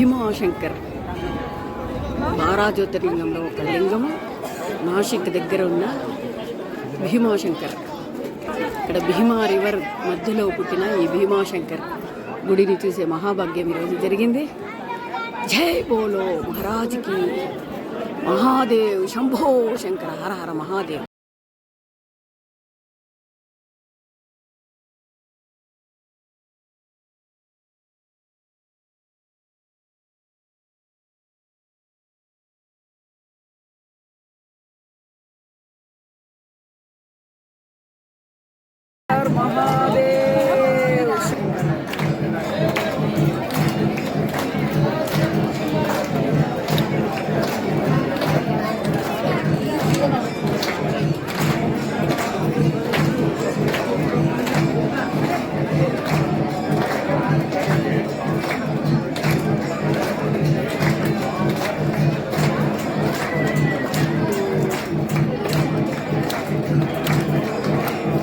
భీమాశంకర్ 12 జ్యోతిర్లింగంలో ఒక లింగము. నాసిక్ దగ్గర ఉన్న భీమాశంకర్. ఇక్కడ భీమా రివర్ మధ్యలో పుట్టిన ఈ భీమాశంకర్ గుడిని చూసే మహాభాగ్యం ఈరోజు జరిగింది. జై బోలో మహారాజ్కి, మహాదేవ్ శంభో శంకర, హర హర మహాదేవ్.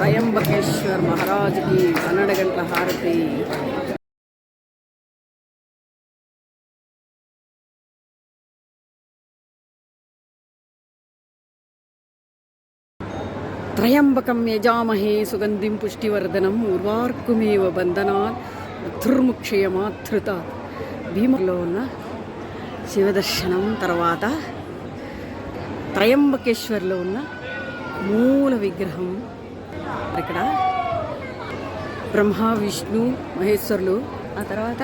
త్రయంబకేశ్వర్ మహారాజ్కి 12 గంటల హారతి. త్రయంబకం యజామహే సుగంధిం పుష్టివర్ధనం ఉర్వార్కుమేవ బంధనాన్ మృత్యుర్ముక్షయమాతృత. భీమలో ఉన్న శివదర్శనం తర్వాత త్రయంబకేశ్వర్లో ఉన్న మూల విగ్రహం. ఇక్కడ బ్రహ్మ విష్ణు మహేశ్వరులు. ఆ తర్వాత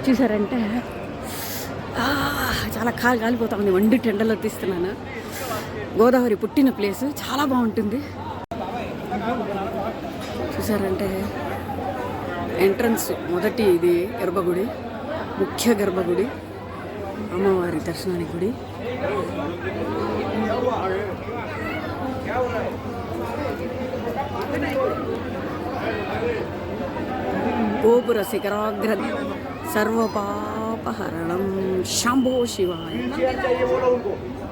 చూసారంటే చాలా కాలిపోతా ఉంది. వండి టెండలో తీస్తున్నాను. గోదావరి పుట్టిన ప్లేసు చాలా బాగుంటుంది. చూసారంటే ఎంట్రన్స్ మొదటి ఇది గర్భగుడి, ముఖ్య గర్భగుడి, అమ్మవారి దర్శనానికి గుడి. గోపుర శిఖరాగ్ర సర్వపాపహరణం శంభో శివాయ.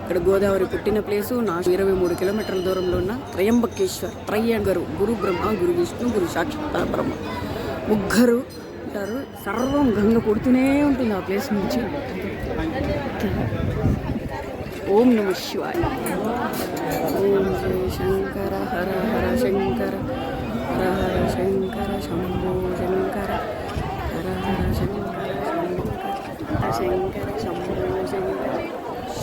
ఇక్కడ గోదావరి పుట్టిన ప్లేసు. 23 కిలోమీటర్ల దూరంలో ఉన్న త్రయంబకేశ్వర్. త్రయ్యంగరు గురు బ్రహ్మ, గురు విష్ణు, గురు సాక్షాత్ బ్రహ్మ ముగ్గురు ఉంటారు. సర్వం గంగ పుడుతూనే ఉంటుంది ఆ ప్లేస్ నుంచి. ఓం నమ శివాయ. ఓం జయ శంకర, హర హర శంకర, హర హర శంకర, శంభో శంకర, హర హర శంకర, శంకర శంభో శంకర,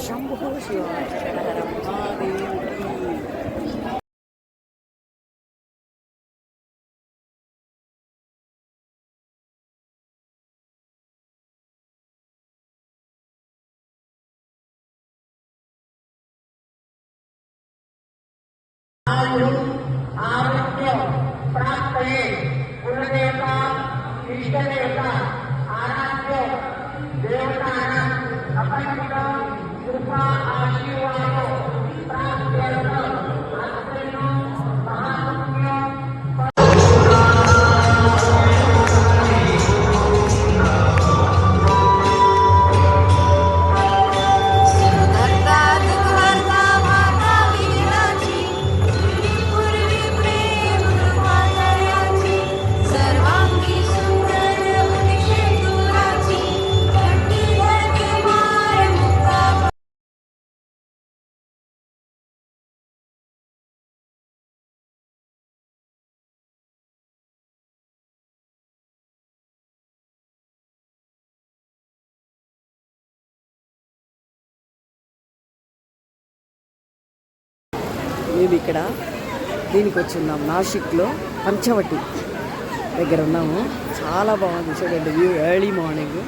శంభో శివాయ, హర హర మహాదేవ్. आरोग्य प्राप्त है. कुलदेवता, इष्ट देवता, आराध्य देवता अखंड कृपा आशीर्वाद प्राप्त महापुण्य. మేము ఇక్కడ దీనికి వచ్చి ఉన్నాం. నాసిక్లో పంచవటి దగ్గర ఉన్నాము. చాలా బాగుంది చూడండి వ్యూ. ఎర్లీ మార్నింగ్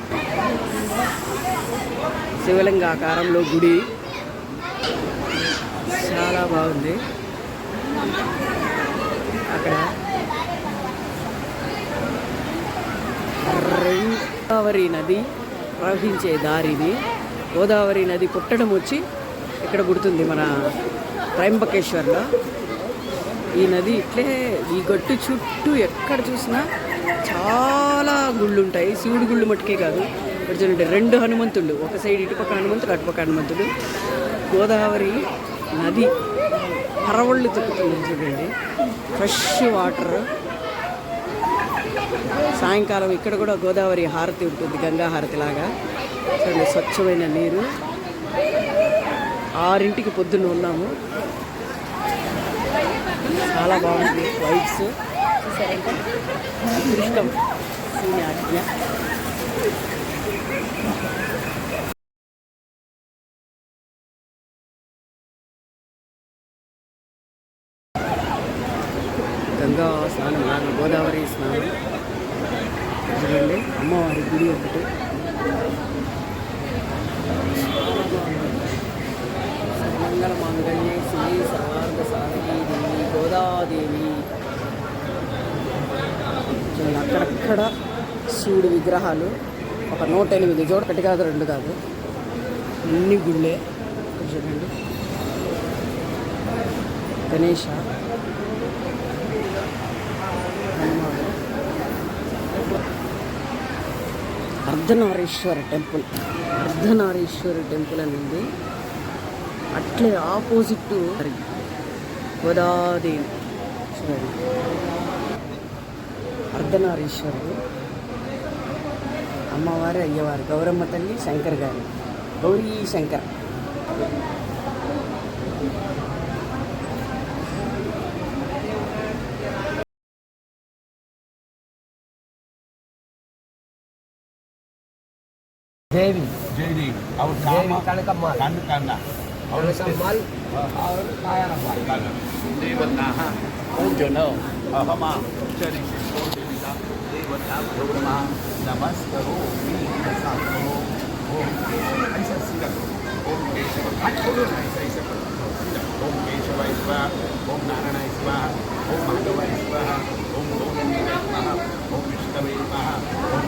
శివలింగ ఆకారంలో గుడి చాలా బాగుంది. అక్కడ గోదావరి నది ప్రవహించే దారిని. గోదావరి నది పుట్టడం వచ్చి ఇక్కడ పుడుతుంది మన త్రయంబకేశ్వర్లో. ఈ నది ఇట్లే ఈ గట్టు చుట్టూ ఎక్కడ చూసినా చాలా గుళ్ళు ఉంటాయి. శివుడి గుళ్ళు మట్టుకే కాదు. ఇక్కడ చూడండి 2 హనుమంతుళ్ళు, ఒక సైడ్ ఇటుపక్క హనుమంతుడు, అటుపక్క హనుమంతుడు. గోదావరి నది పరవళ్ళు తొక్కుతుంది చూడండి. Fresh water. సాయంకాలం ఇక్కడ కూడా గోదావరి హారతి ఉంటుంది, గంగా హారతి లాగా. చూడండి, స్వచ్ఛమైన నీరు. 6ంటికి పొద్దున్న ఉన్నాము. చాలా బాగుంది వైబ్స్. చూసారంటే అదృష్టం శివుని ఆజ్ఞ. గంగా స్నానం లాగా గోదావరి స్నానం. చూడండి, అమ్మవారి గుడి ఒకటి. సర్వమంగళ మాంగళ్యే శ్రీ సర్వార్థ సాధకీ దేవి గోదాదేవి. చూడండి, అక్కడక్కడ శివుడి విగ్రహాలు. ఒక 108 జోడు, ఒకటి కాదు, 2 కాదు, అన్ని గుళ్ళే. చూడండి, గణేష, అర్ధనారీశ్వర టెంపుల్. అర్ధనారీశ్వర టెంపుల్ అని ఉంది. అట్లే ఆపోజిట్ గోదాదేవి. చూడండి, అర్ధనారీశ్వరుడు, అమ్మవారు, అయ్యవారు, గౌరమ్మ తల్లి, శంకర్ గారు, గౌరీ శంకర్. देवी जयदेवी और देवी कनकम्मा कनकन्ना और कनकम्मल और कायरम्मल देवताः पूजनो अहमा चरितो देवता ब्रह्मा नमस्करोमि शास्त्रो ओम ऐसा सीधा ओम केशव ऐसा ओम केशवाय स्वाहा ओम नारायणाय स्वाहा ओम माधवाय स्वाहा ओम गोविंदाय स्वाहा ओम विष्णवे स्वाहा ओम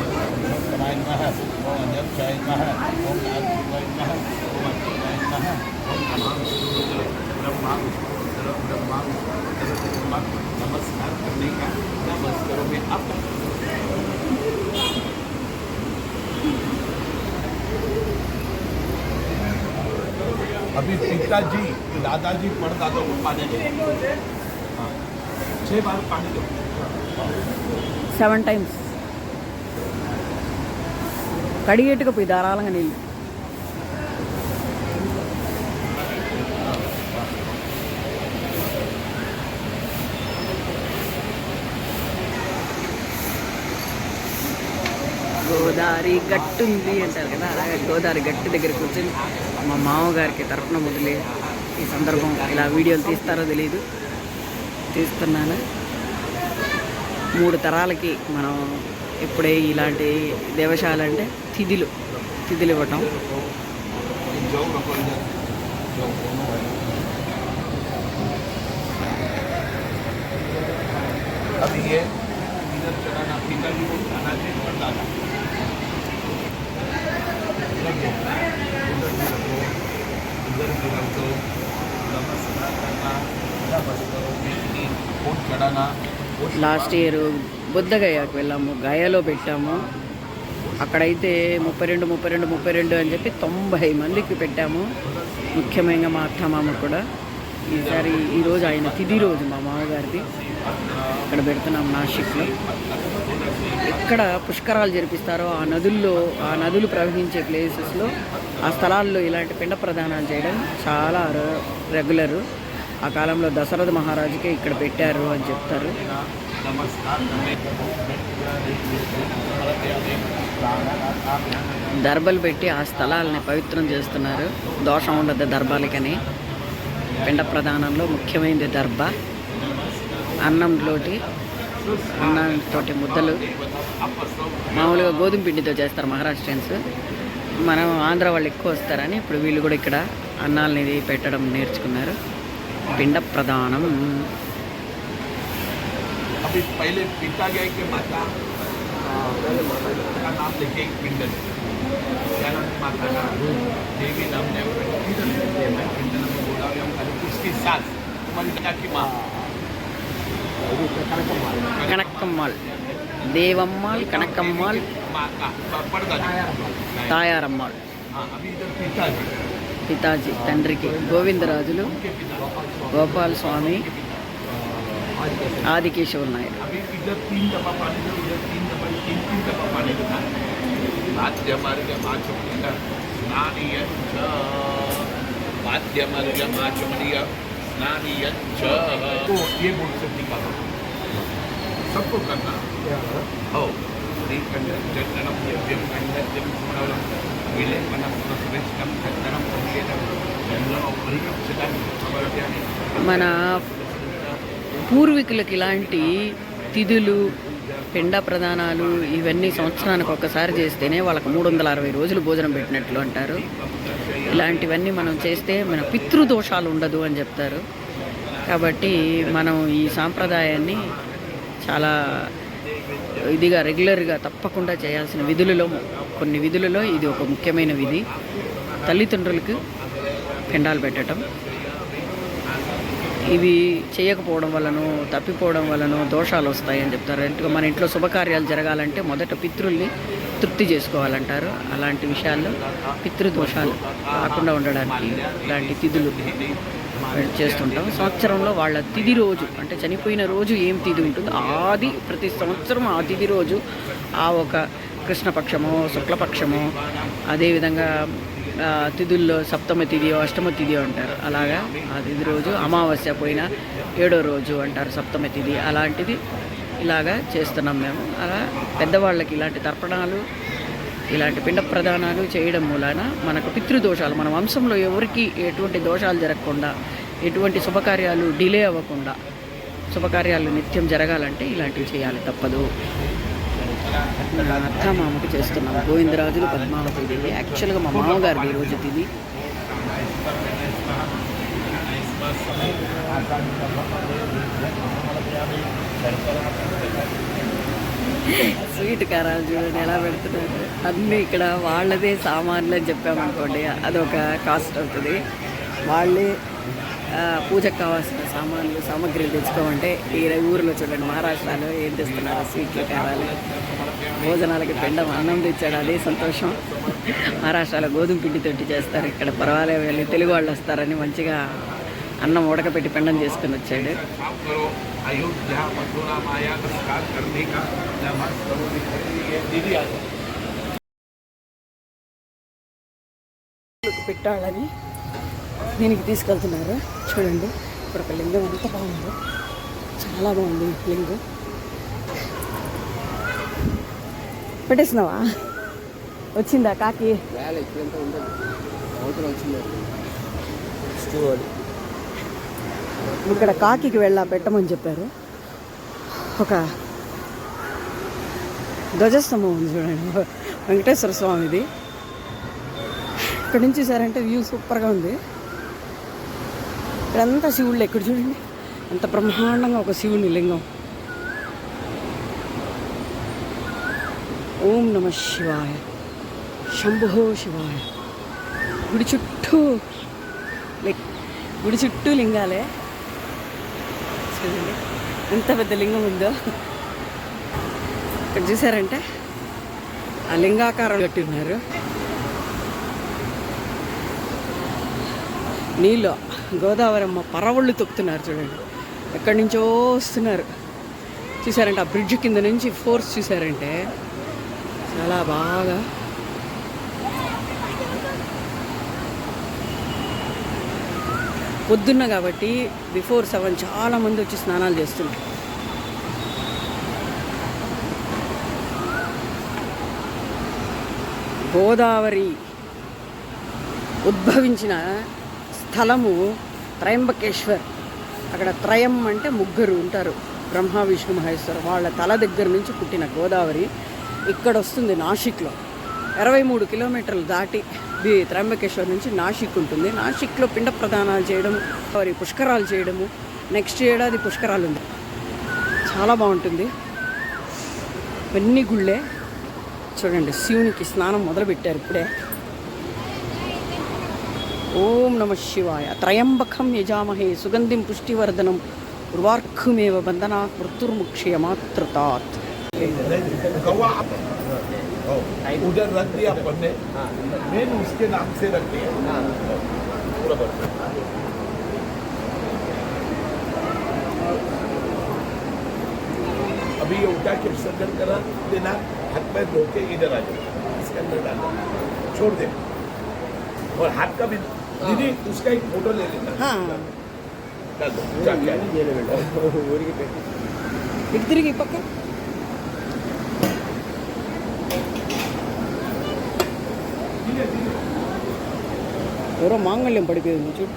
शिवाय नमः ओम अध्यक्षाय नमः ओम नारायणाय नमः ओम अच्युताय नमः ओम ब्रह्मा नमस्कार करने का नमस्कारों में अब अभी पिताजी दादाजी पड़दादा को पानी दो। 6 बार पानी दो। 7 times కడిగేట్టుకుపోయి ధారాళంగా నీళ్ళు. గోదావరి గట్టు ఉంది అంటారు కదా, అలాగే గోదావరి గట్టు దగ్గర కూర్చొని మా మామగారికి తరపున మొదలే ఈ సందర్భం ఇలా వీడియోలు తీస్తారో తెలియదు, తీస్తున్నాను. 3 తరాలకి మనం ఇప్పుడే ఇలాంటి దేవశాల అంటే తిథులు ఇవ్వటం. अभी ये इधर चढ़ाना पिताजी को खाना चाहिए पड़दादा इधर भी रखो नमस्कार करना नमस्कारों में फूल चढ़ाना. లాస్ట్ ఇయర్ బుద్ధగయాకు వెళ్ళాము, గయాలో పెట్టాము. అక్కడైతే 32 అని చెప్పి 90 మందికి పెట్టాము, ముఖ్యంగా మా అత్త మామ కూడా. ఈరోజు ఆయన తిథి రోజు మా మామగారిది. ఇక్కడ పెడుతున్నాం నాసిక్లో. ఎక్కడ పుష్కరాలు జరిపిస్తారో ఆ నదులు ప్రవహించే ప్లేసెస్లో, ఆ స్థలాల్లో ఇలాంటి పిండ ప్రదానాలు చేయడం చాలా రెగ్యులరు. ఆ కాలంలో దశరథ మహారాజుకే ఇక్కడ పెట్టారు అని చెప్తారు. దర్బలు పెట్టి ఆ స్థలాలని పవిత్రం చేస్తున్నారు. దోషం ఉండదు దర్బాలకని. పిండ ప్రదానంలో ముఖ్యమైనది దర్భ. అన్నంతోటి ముద్దలు మామూలుగా గోధుమ పిండితో చేస్తారు మహారాష్ట్రియన్స్. మనం ఆంధ్ర వాళ్ళు ఎక్కువ వస్తారని ఇప్పుడు వీళ్ళు కూడా ఇక్కడ అన్నాలని పెట్టడం నేర్చుకున్నారు. పిండ ప్రదానం. अभी पहले पिता गए के माता का नाम लेके एक पिंड क्या नाम माता का देवी नाम पिंड नाम बोला उसकी सास हमारी पिता की माँ కనకమ్మాల్, దేవమ్మాల్, కనకమ్మాల్, माँ का पड़दादा తాయారమ్మాల్. अभी इधर पिताजी పితాజీ తండ్రికి గోవిందరాజులు, के पिता గోపాల స్వామి, आदिकेशव नायर अभी इधर 3 डब्बा पानी दो, इधर 3 डब्बा, 3 डब्बा पानी देना। माध्यमार्गमाचमनीय स्नानीयञ्च माध्यमार्गमाचमनीय स्नानीयञ्च। तो ये बोल सकती कहा सबको करना हो। श्रीकण्डनं यज्ञं कण्डज्ञं सुमणवलं विलेपनं प्रसविष्टं कण्डनं प्रविलेनं जन्मनो परिकक्षितं समर्पयामि। మన పూర్వీకులకి ఇలాంటి తిథులు పిండ ప్రదానాలు ఇవన్నీ సంవత్సరానికి ఒక్కసారి చేస్తేనే వాళ్ళకి 360 రోజులు భోజనం పెట్టినట్లు అంటారు. ఇలాంటివన్నీ మనం చేస్తే మన పితృదోషాలు ఉండదు అని చెప్తారు. కాబట్టి మనం ఈ సాంప్రదాయాన్ని చాలా ఇదిగా రెగ్యులర్గా తప్పకుండా చేయాల్సిన విధులలో కొన్ని విధులలో ఇది ఒక ముఖ్యమైన విధి. తల్లిదండ్రులకు పిండాలు పెట్టడం, ఇవి చేయకపోవడం వలన తప్పిపోవడం వలన దోషాలు వస్తాయని చెప్తారు. అంటే మన ఇంట్లో శుభకార్యాలు జరగాలంటే మొదట పితృల్ని తృప్తి చేసుకోవాలంటారు. అలాంటి విషయాల్లో పితృదోషాలు రాకుండా ఉండడానికి ఇలాంటి తిథులు చేస్తుంటాం. సంవత్సరంలో వాళ్ళ తిథి రోజు అంటే చనిపోయిన రోజు ఏం తిథి ఉంటుందో ఆది ప్రతి సంవత్సరం ఆ తిథి రోజు ఆ ఒక కృష్ణపక్షమో శుక్లపక్షమో అదేవిధంగా తిథుల్లో సప్తమ తిథి అష్టమ తిథి అంటారు. అలాగా ఆ తిథి రోజు అమావాస్య పోయిన 7వ రోజు అంటారు సప్తమ తిథి. అలాంటిది ఇలాగా చేస్తున్నాం మేము. అలా పెద్దవాళ్ళకి ఇలాంటి తర్పణాలు ఇలాంటి పిండ ప్రదానాలు చేయడం మూలాన మనకు పితృదోషాలు మన వంశంలో ఎవరికి ఎటువంటి దోషాలు జరగకుండా ఎటువంటి శుభకార్యాలు డిలే అవ్వకుండా శుభకార్యాలు నిత్యం జరగాలంటే ఇలాంటివి చేయాలి తప్పదు. అక్క మామకి చేస్తున్నాం. గోవిందరాజులు పద్మావతి తిథి యాక్చువల్గా మా మామగారిది ఈరోజు తిథి. స్వీట్ కారాలు చూడండి ఎలా పెడుతున్నారు. అన్నీ ఇక్కడ వాళ్ళదే సామాన్లు అని చెప్పామనుకోండి అదొక కాస్ట్ అవుతుంది. వాళ్ళే పూజకు కావాల్సిన సామాగ్రిలు తెచ్చుకోమంటే ఈ ఊరిలో చూడండి మహారాష్ట్రలో ఏం తెస్తున్నారు స్వీట్లు కారాలు. భోజనాలకి పిండం అన్నం తెచ్చాడు అదే సంతోషం. మహారాష్ట్రలో గోధుమ పిండితోటి చేస్తారు. ఇక్కడ పర్వాలేదు వెళ్ళి తెలుగు వాళ్ళు వస్తారని మంచిగా అన్నం ఉడకపెట్టి పిండం చేసుకుని వచ్చాడు. పెట్టాలని దీనికి తీసుకెళ్తున్నారు. చూడండి ఇప్పుడు ఒక లింగం ఎంత బాగుందో, చాలా బాగుంది లింగం. పెట్టేసినావా? వచ్చిందా కాకి? ఇక్కడ కాకి పెట్టమని చెప్పారు. ఒక ధ్వజస్తంభం ఉంది చూడండి, వెంకటేశ్వర స్వామిది. ఇక్కడ నుంచి చూసారంటే వ్యూ సూపర్గా ఉంది. ఇక్కడంతా శివుళ్ళు. ఎక్కడ చూడండి ఎంత బ్రహ్మాండంగా ఒక శివుని లింగం. ఓం నమ శివాయ, శంభో శివాయ. గుడి చుట్టూ లింగాలే. చూడండి ఎంత పెద్ద లింగం ఉందో. ఇక్కడ చూసారంటే ఆ లింగాకారం కట్టి ఉన్నారు. నీళ్ళు గోదావరమ్మ పరవళ్ళు తొక్కుతున్నారు చూడండి. ఎక్కడి నుంచో వస్తున్నారు. చూసారంటే ఆ బ్రిడ్జ్ కింద నుంచి ఫోర్స్ చూసారంటే చాలా బాగా. పొద్దున్న కాబట్టి బిఫోర్ 7 చాలామంది వచ్చి స్నానాలు చేస్తున్నారు. గోదావరి ఉద్భవించిన స్థలము త్రయంబకేశ్వర్. అక్కడ త్రయం అంటే ముగ్గురు ఉంటారు, బ్రహ్మ విష్ణు మహేశ్వర్. వాళ్ళ తల దగ్గర నుంచి పుట్టిన గోదావరి ఇక్కడ వస్తుంది నాసిక్లో. 23 కిలోమీటర్లు దాటి త్రయంబకేశ్వర్ నుంచి నాసిక్ ఉంటుంది. నాసిక్లో పిండ ప్రదానాలు చేయడము, వారి పుష్కరాలు చేయడము. నెక్స్ట్ ఏడాది పుష్కరాలు ఉంది, చాలా బాగుంటుంది. ఇవన్నీ గుళ్ళే. చూడండి శివునికి స్నానం మొదలుపెట్టారు ఇప్పుడే. ఓం నమ శివాయ. త్రయంబకం యజామహే సుగంధిం పుష్టివర్ధనం ఉర్వార్కుమేవ బంధనా మృత్యుర్ముక్ష్యమాతృతాత్. उधर रख दिया अपन ने, मेन उसके नाम से रख दिया पूरा अभी ये उठा के विसर्जन करा देना, हाथ पैर धो के इधर आ जाओ, इसके अंदर डालना, छोड़ दे। और हाथ का भी दीदी उसका एक फोटो ले लेना। हाँ डाल दो, जाके आ जाओ। ఇటు తిరిగి పక్క ఎవరో మాంగళ్యం పడిపోయింది చూడు.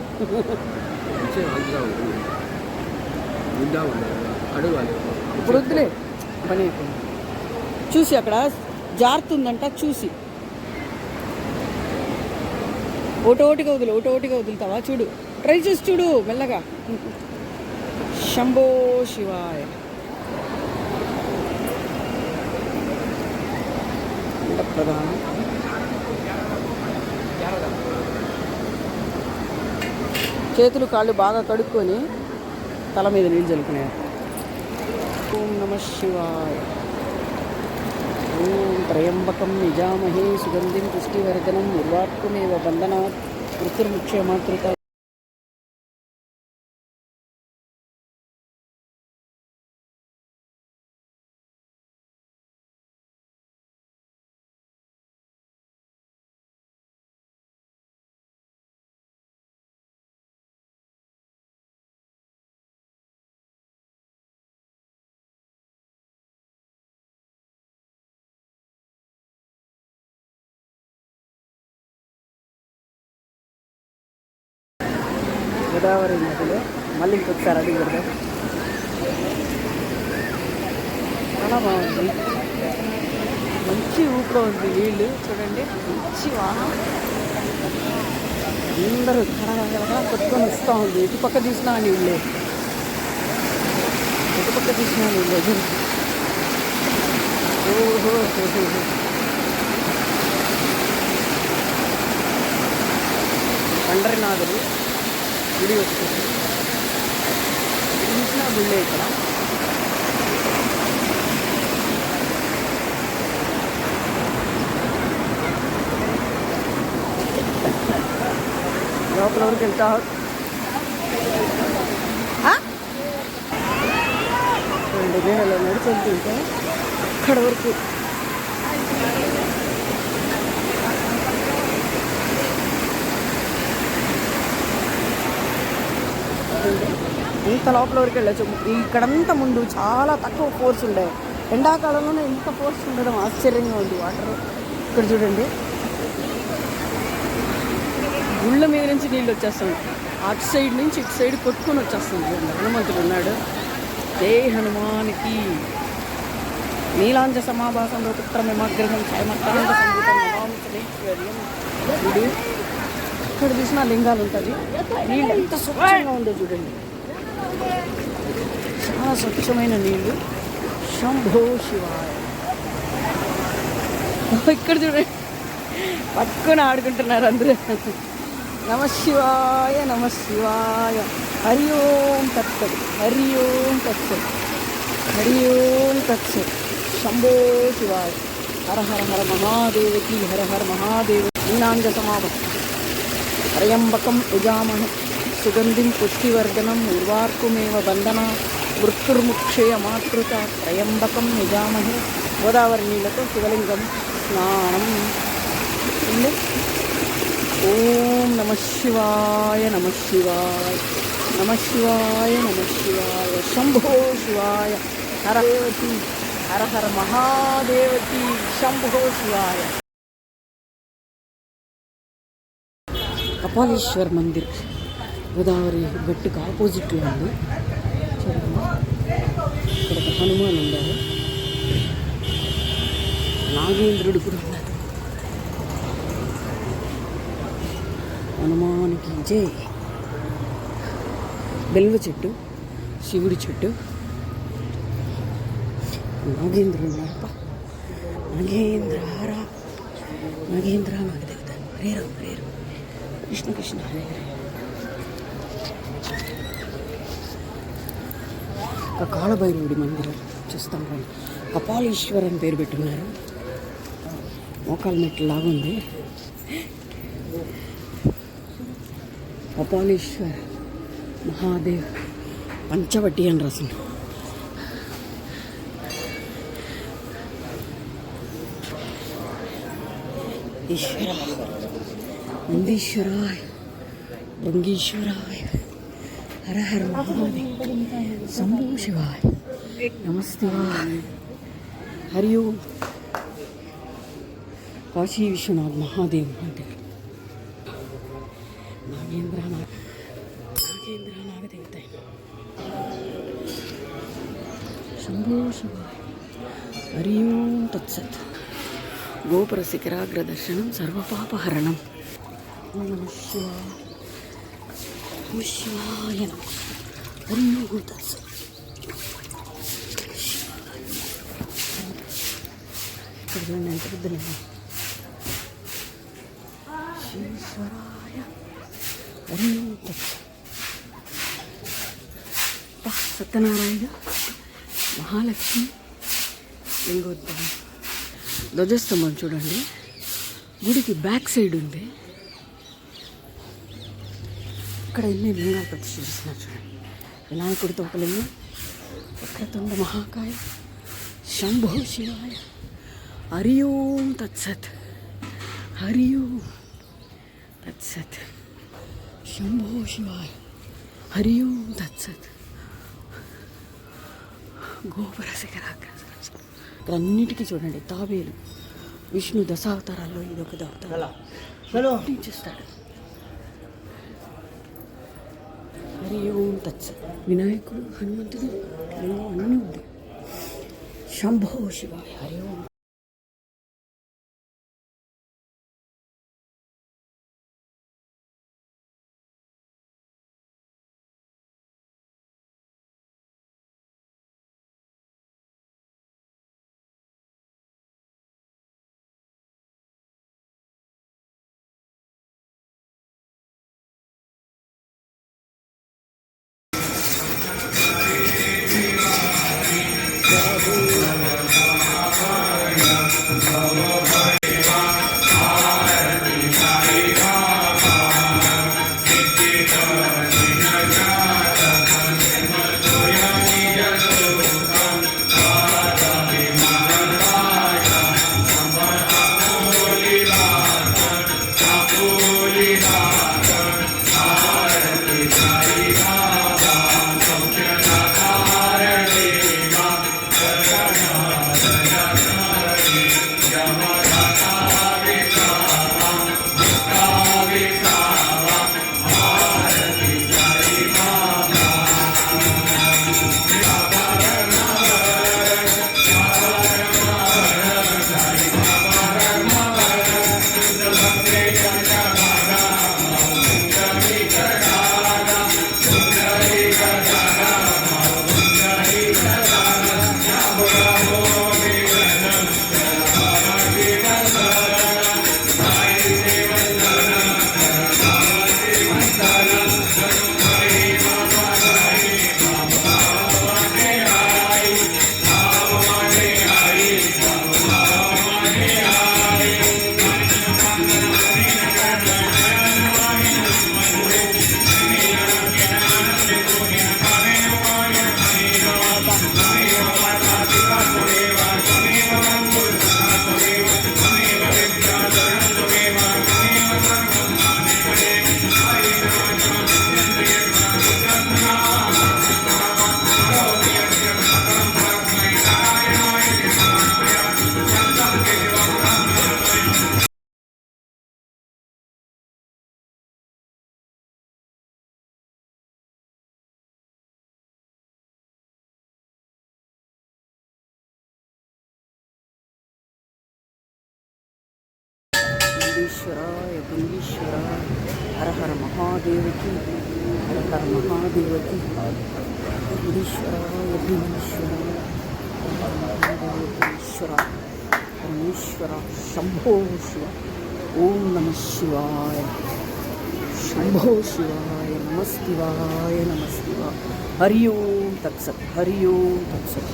అడగాలి ఇప్పుడు వద్దులే పని అయిపోయింది. చూసి అక్కడ జారుతుందంట చూసి ఒకటోటిగా వదులుతావా చూడు, ట్రై చేసి చూడు మెల్లగా. శంభో శివాయ. ప్రధానం చేతులు కాళ్ళు బాగా కడుక్కొని తల మీద నీళ్ళు చల్లుకునేది. ఓం నమ శివాయ. ఓం త్రయంబకం నిజామహే సుగంధిం పుష్టివర్ధనం నిర్వాత్మేవ బంధనాత్ మృత్యుర్ముక్షమాతృత. గోదావరి నదిలో మళ్ళీ ఇంకొకసారి అడుగు పెడదాం. చాలా బాగుంది, మంచి ఊపిలో ఉంది నీళ్ళు చూడండి, మంచి వాహనం. అందరూ కడగడగా కొట్టుకొని వస్తూ ఉంది. ఎటుపక్క తీసినా నీళ్ళే, ఎటుపక్క తీసినా నీళ్ళే. ఓహో పండరినాథుడు గుడి వస్తుంది, చూసిన గుళ్ళే ఇక్కడ. లోపల వరకు వెళ్తా రెండు నీళ్ళలో నడుచుంటుంటే అక్కడ వరకు. ఇంత లోపల వరకు వెళ్ళచ్చు. ఇక్కడంతా ముందు చాలా తక్కువ ఫోర్స్ ఉండే, ఎండాకాలంలోనే ఇంత ఫోర్స్ ఉండడం ఆశ్చర్యంగా ఉంది. వాటర్ ఇక్కడ చూడండి, గుళ్ళ మీద నుంచి నీళ్ళు వచ్చేస్తుంది, అటు సైడ్ నుంచి ఇటు సైడ్ కొట్టుకొని వచ్చేస్తుంది. హనుమంతుడు ఉన్నాడు. జై హనుమానికి. నీలాంజ సమాభాసంలో పుత్రమిమాగ్రహం ఛాయమత్తాంత సంగీతం చూడు. ఇక్కడ చూసిన లింగాలు ఉంటుంది. నీళ్ళు ఎంత స్వచ్ఛంగా ఉందో చూడండి, చాలా స్వచ్ఛమైన నీళ్ళు. శంభో శివాయ. ఇక్కడ చూడండి పట్టుకొని ఆడుకుంటున్నారు అందరూ. నమ శివాయ నమ శివాయ. హరి ఓం తత్సత్, హరి ఓం తత్సత్, హరి ఓం తత్సత్. శంభో శివాయ. హర హర హర మహాదేవకి, హర హర మహాదేవ. నీలాంజ సమాభం త్రయంబకం యజామహే సుగంధిం పుష్టివర్ధనం నిర్వార్కుమేవ బంధన మృత్యుర్ముక్షయమాతృత. త్రయంబకం యజామహే. గోదావరి నీళ్ళతో శివలింగం స్నానం. ఓం నమ శివాయ నమ శివాయ, నమ శివాయ నమ శివాయ. శంభో శివాయ. హర దేవతి, హర హర మహాదేవతి. శంభో శివాయ. కపాలీశ్వర్ మందిర్ గోదావరి గట్టుకు ఆపోజిట్లో ఉంది. చూడండి, ఇక్కడ ఒక హనుమాన్ ఉన్నారు, నాగేంద్రుడు కూడా ఉన్నారు. హనుమానికి జై. బెల్వ చెట్టు, శివుడి చెట్టు, నాగేంద్రుడు ఉన్నారప్ప. నాగేంద్ర నాగేంద్ర నాగదేవత. హరే రామ హరే రామ, కృష్ణ కృష్ణ హరే హరే. ఒక కాళభైరవుడి మందిరం చూస్తాం రండి. కపాలీశ్వర్ అని పేరు పెట్టున్నారు. మోకాల మెట్లు లాగుంది. కపాలీశ్వర్ మహాదేవ్ పంచవటి అని రాసింది. ఈశ్వర నందీశ్వరాయ భృంగీశ్వరాయ హర హర మహాదేవ శంభో శివాయ నమస్తేవాయ హరి ఓం కాశీ విశ్వనాథ్ మహాదేవ్ మందిర్ నాగేంద్ర నాగదేవత శంభో శివాయ హరి ఓం తత్సత్ గోపుర శిఖరాగ్ర దర్శనం సర్వపాపహరణం ఓం నమః శివాయ నమః హరి ఓం తత్సత్ ఇక్కడ చూడండి ఎంత పెద్దలేదు ఈశ్వరాయ హరి ఓం తత్సత్ సత్యనారాయణ మహాలక్ష్మి లింగోద్భవం ధ్వజస్తంభం చూడండి గుడికి బ్యాక్ సైడ్ ఉంది. ఇక్కడ ఎన్ని లింగాలు ప్రతిష్ఠ చేస్తున్నారు చూడండి. వినాయకుడితో ఒక లింగం, వక్రతుండ మహాకాయ శంభో శివాయ హరి ఓం తత్సత్ హరి ఓం తత్సత్ శంభో శివాయ హరి ఓం తత్సత్ గోపుర శిఖరాగ్ర ఇక్కడ అన్నిటికీ చూడండి తాబేలు. విష్ణు దశావతారాల్లో ఇది ఒక అవతారం చేస్తాడు. హరి ఓం తత్సత్ వినాయకుడు హనుమంతుడు అన్నీ ఉంది. శంభో శివాయ హరి ఓం ఈశ్వరాయ భృంగీశ్వరాయ హర హర మహాదేవకి హర హర మహాదేవకి ఈశ్వరాయ భృంగీశ్వరాయ ఈశ్వర పరమేశ్వర శంభో శివ ఓం నమ శివాయ శంభో శివాయ నమస్తివాయ నమస్తివాయ హరి ఓం తత్సత్ హరి ఓం తత్సత్.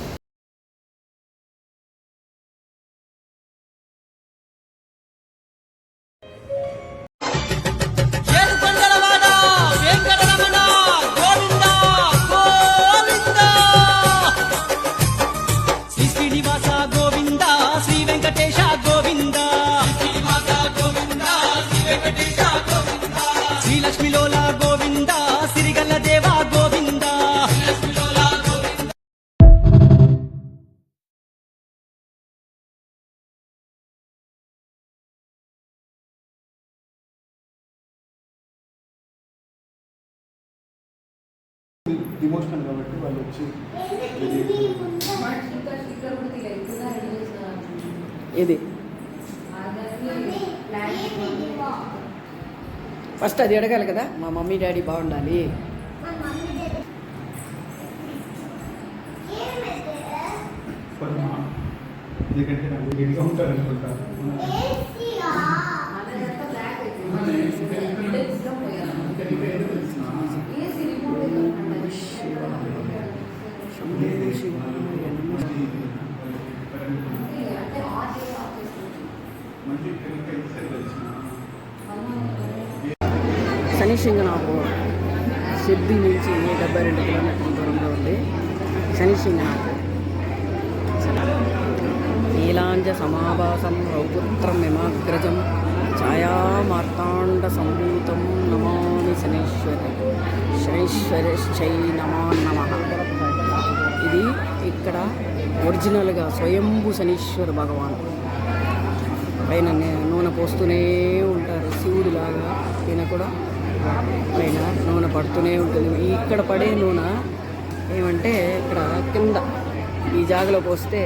శ్రీ శ్రీనివాస గోవింద శ్రీ వెంకటేశ గోవింద శ్రీనివాస గోవింద డిమోషనల్ కాబట్టి వాళ్ళు వచ్చి ఇది ఫస్ట్ అది అడగాలి కదా, మా మమ్మీ డాడీ బాగుండాలి. ఎందుకంటే నాకు గట్టిగా ఉంటారు అనుకుంటారు. శనిశింగనాపూర్ సిద్ధి నుంచి 72 కిలోమీటర్ల దూరంలో ఉంది శనిశింగనాపూర్. నీలాంజ సమాభాసం రౌపుత్రం యమాగ్రజం ఛాయామార్తాండ సంభూతం నమామి శనైశ్వరశ్చై నమో నమః. ఇది ఇక్కడ ఒరిజినల్గా స్వయంభూ శనీశ్వర భగవాన్ పైన నూనె పోస్తూనే ఉంటారు. శివుడిలాగా ఈయన కూడా పైన నూనె పడుతూనే ఉంటుంది. ఇక్కడ పడే నూనె ఏమంటే ఇక్కడ కింద ఈ జాగలో పోస్తే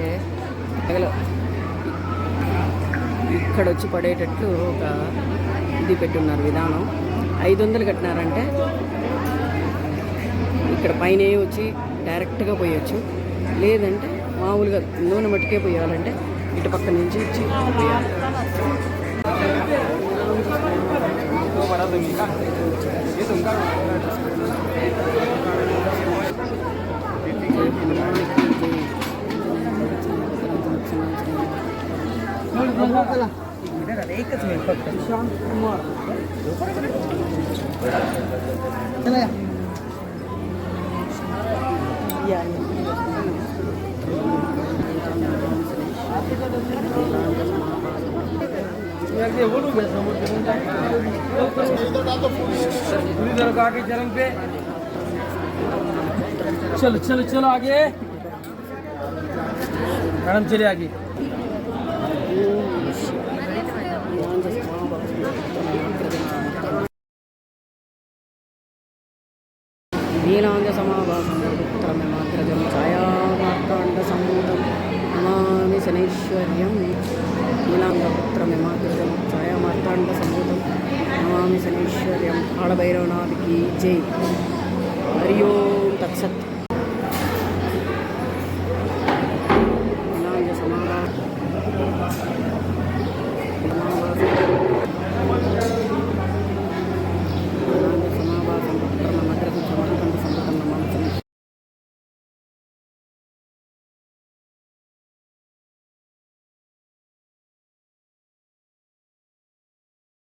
ఇక్కడ వచ్చి పడేటట్లు ఒక ఇది పెట్టున్నారు విధానం. 500 కట్టినారంటే ఇక్కడ పైన వచ్చి డైరెక్ట్గా పోయొచ్చు. లేదంటే మామూలుగా నూనె మట్టుకే పోయాలంటే ఇటు పక్క నుంచి వచ్చి పోయాలి. आगे चरण पे चलो चलो चलो आगे मैडम चले आगे. నీలాంజ సమాభాసం పుత్రమేమాగ్రజం ఛాయామార్తాండ సంభూతం నమామి శనైశ్వర్యం. నీలాంజ పుత్రమేమాగ్రజం ఛాయామార్తాండ సంభూతం నమామి శనైశ్వర్యం. కాళభైరవనాథ్కి జై. హరి ఓం తత్సత్.